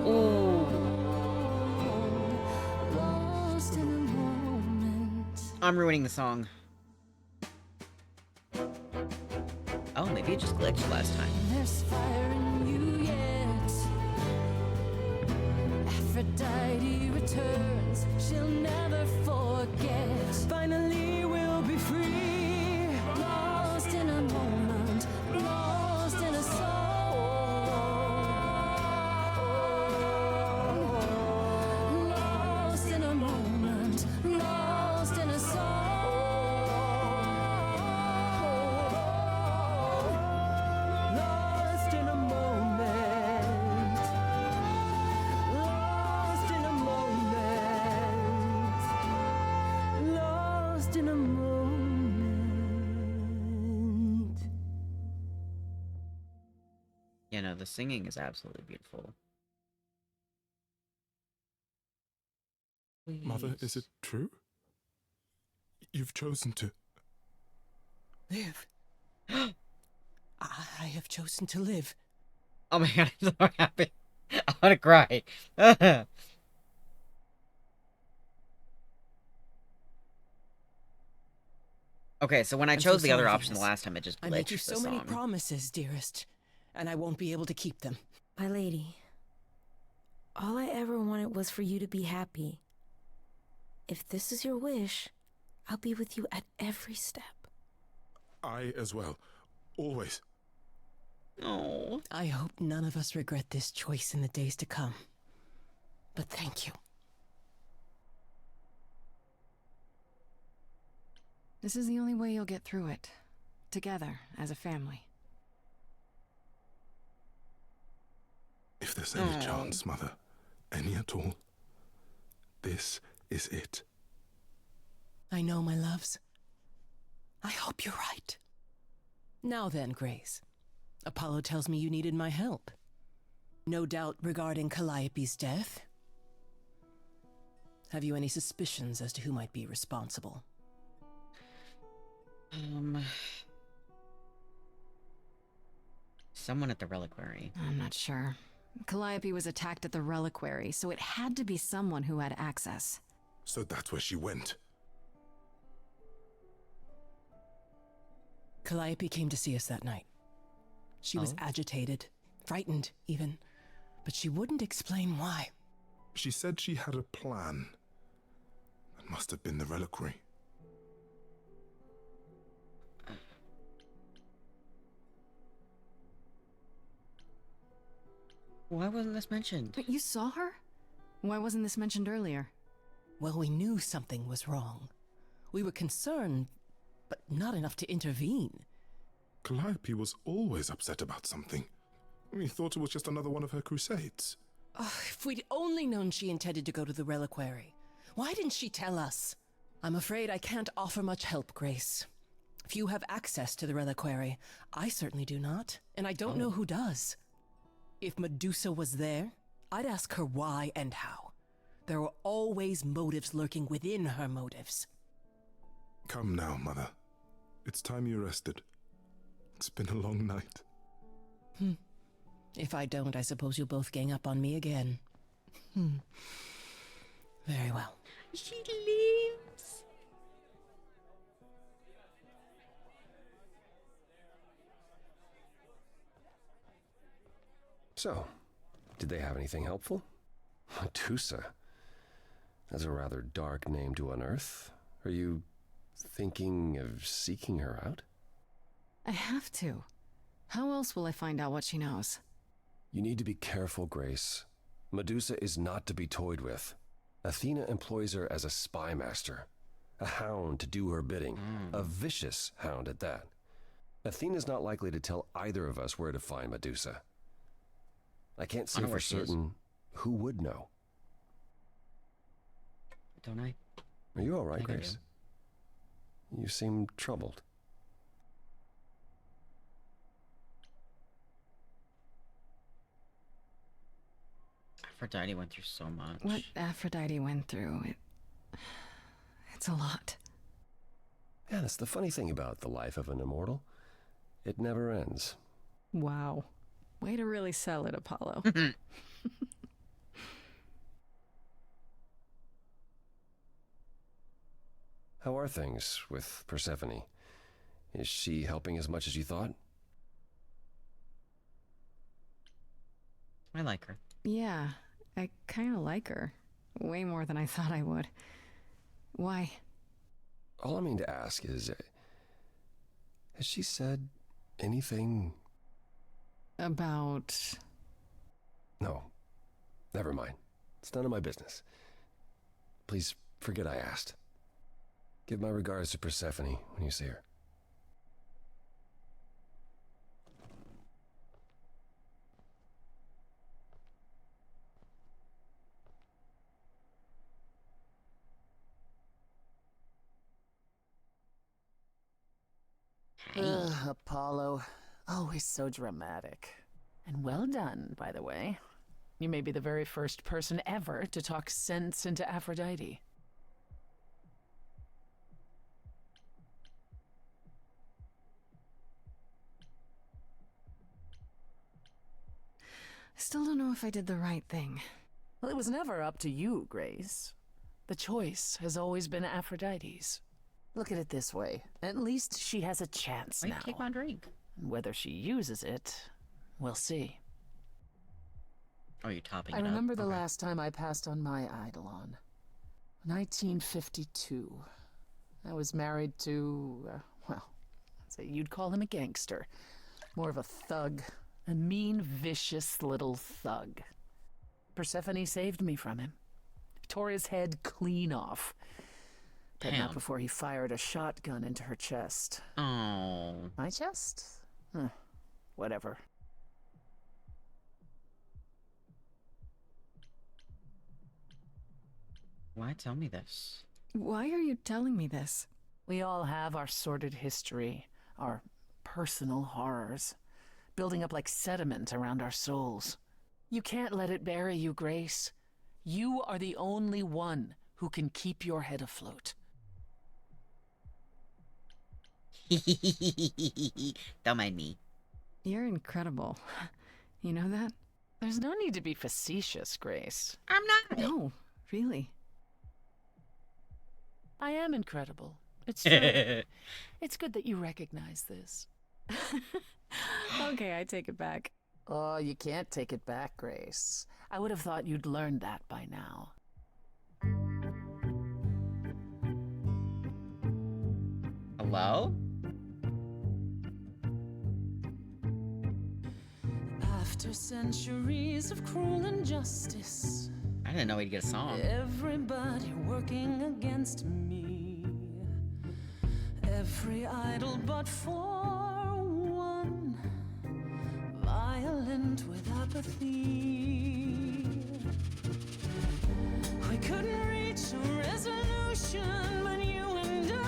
Oh. Lost in a moment. I'm ruining the song. Oh, maybe it just glitched last time. There's fire in you yet. Aphrodite returns, she'll never forget. Finally, we'll be free. Lost in a moment, lost in a soul. Lost in a moment, lost in a soul. Lost in a moment. Lost in a moment. Lost in a moment. You know, the singing is absolutely beautiful. Mother, is it true? You've chosen to. Live. I have chosen to live. Oh my god, I'm so happy. I want to cry. Okay, so when I I'm chose so the other sorry, option the Venus. last time, it just glitched I made you the so many song. promises, dearest, and I won't be able to keep them. My lady, all I ever wanted was for you to be happy. If this is your wish, I'll be with you at every step. I as well. Always. Oh. I hope none of us regret this choice in the days to come. But thank you. This is the only way you'll get through it. Together, as a family. If there's any chance, Mother, any at all, this is it. I know, my loves. I hope you're right. Now then, Grace. Apollo tells me you needed my help. No doubt regarding Calliope's death. Have you any suspicions as to who might be responsible? Someone at the reliquary. I'm not sure. Calliope was attacked at the reliquary, so it had to be someone who had access. So that's where she went. Calliope came to see us that night. She was agitated, frightened even, but she wouldn't explain why. She said she had a plan. That must have been the reliquary. Why wasn't this mentioned? But you saw her? Why wasn't this mentioned earlier? Well, we knew something was wrong. We were concerned, but not enough to intervene. Calliope was always upset about something. We thought it was just another one of her crusades. If we'd only known she intended to go to the reliquary. Why didn't she tell us? I'm afraid I can't offer much help, Grace. Few have access to the reliquary. I certainly do not, and I don't know who does. If Medusa was there, I'd ask her why and how. There are always motives lurking within her motives. Come now, Mother. It's time you rested. It's been a long night. If I don't, I suppose you'll both gang up on me again. Very well. She leaves. So, did they have anything helpful? Medusa. That's a rather dark name to unearth. Are you thinking of seeking her out? I have to. How else will I find out what she knows? You need to be careful, Grace. Medusa is not to be toyed with. Athena employs her as a spy master, a hound to do her bidding, a vicious hound at that. Athena's not likely to tell either of us where to find Medusa. I can't say know for where she is. certain who would know. Don't I? Are you all right, think I Grace? You seem troubled. Aphrodite went through so much. What Aphrodite went through, it's a lot. Yeah, that's the funny thing about the life of an immortal. It never ends. Wow. Way to really sell it, Apollo. How are things with Persephone? Is she helping as much as you thought? I like her. Yeah, I kind of like her. Way more than I thought I would. Why? All I mean to ask is, has she said anything? About... No. Never mind. It's none of my business. Please forget I asked. Give my regards to Persephone when you see her. Apollo. Always so dramatic. And well done, by the way. You may be the very first person ever to talk sense into Aphrodite. I still don't know if I did the right thing. Well, it was never up to you, Grace. The choice has always been Aphrodite's. Look at it this way. At least she has a chance Wait, now. take my drink. Whether she uses it, we'll see. Oh, you're topping I it up? remember the Okay. last time I passed on my Eidolon. 1952. I was married to, well, I'd say you'd call him a gangster. More of a thug. A mean, vicious little thug. Persephone saved me from him. Tore his head clean off. But Damn. not before he fired a shotgun into her chest. Oh. My chest? Whatever. Why tell me this? Why are you telling me this? We all have our sordid history, our personal horrors, building up like sediment around our souls. You can't let it bury you, Grace. You are the only one who can keep your head afloat. Don't mind me. You're incredible. You know that? There's no need to be facetious, Grace. I'm not. No, really. I am incredible. It's true. It's good that you recognize this. Okay, I take it back. Oh, you can't take it back, Grace. I would have thought you'd learned that by now. Hello? After centuries of cruel injustice, I didn't know he'd get a song. everybody working against me, every idol but for one, violent with apathy. We couldn't reach a resolution, but you and I,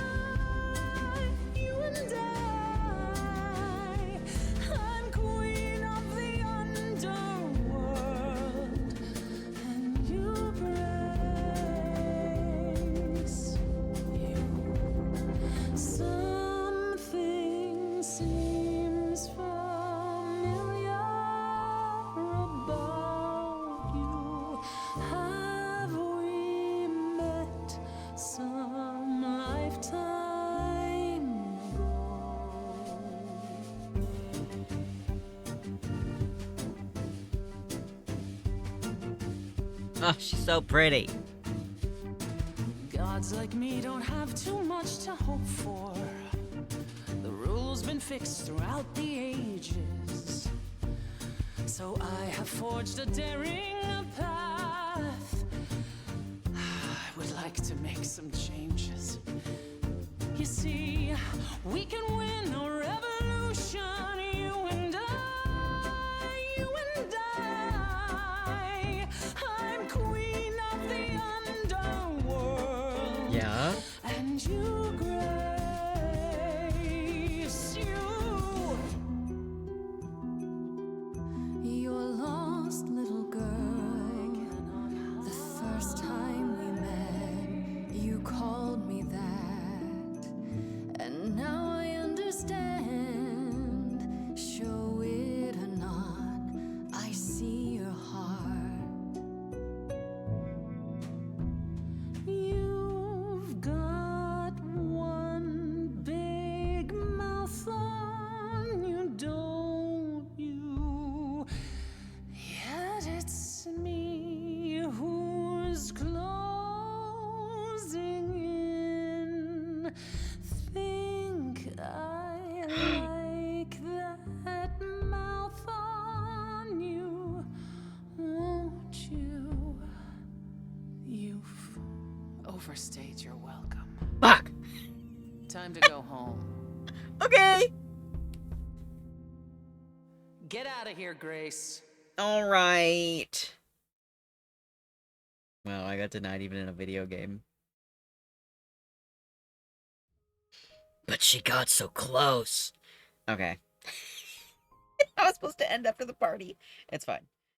I'm queen of the underworld, and you, Grace, you. Something seems familiar about you. Have we met some lifetime ago? Oh, she's so pretty. Gods like me don't have too much to hope for. The rules been fixed throughout the ages. So I have forged a daring path. I would like to make some changes. You see, we can win a revolution, you and I, I'm queen of the underworld. Yeah? And you, Grace, you're lost little girl. The first time we met, you called me that. And now I understand You've overstayed your welcome. Fuck! Time to go home. Okay! Get out of here, Grace. Alright. Well, I got denied even in a video game. But she got so close. Okay. I was supposed to end after the party. It's fine.